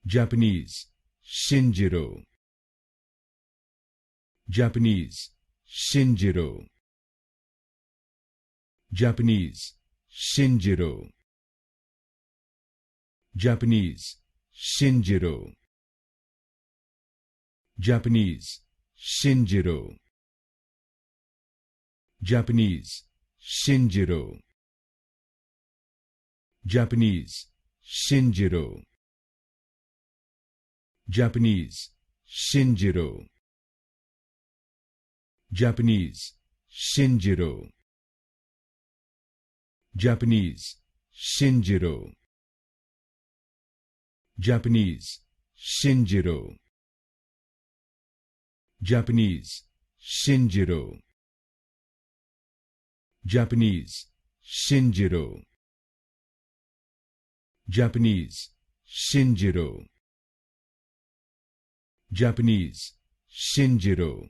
Japanese Shinjiro, Japanese Shinjiro, Japanese Shinjiro, Japanese Shinjiro, Japanese Shinjiro, Japanese Shinjiro, Japanese Shinjiro, Japanese Shinjiro, Japanese Shinjiro, Japanese Shinjiro, Japanese Shinjiro, Japanese Shinjiro, Japanese Shinjiro, Japanese Shinjiro, Japanese Shinjiro,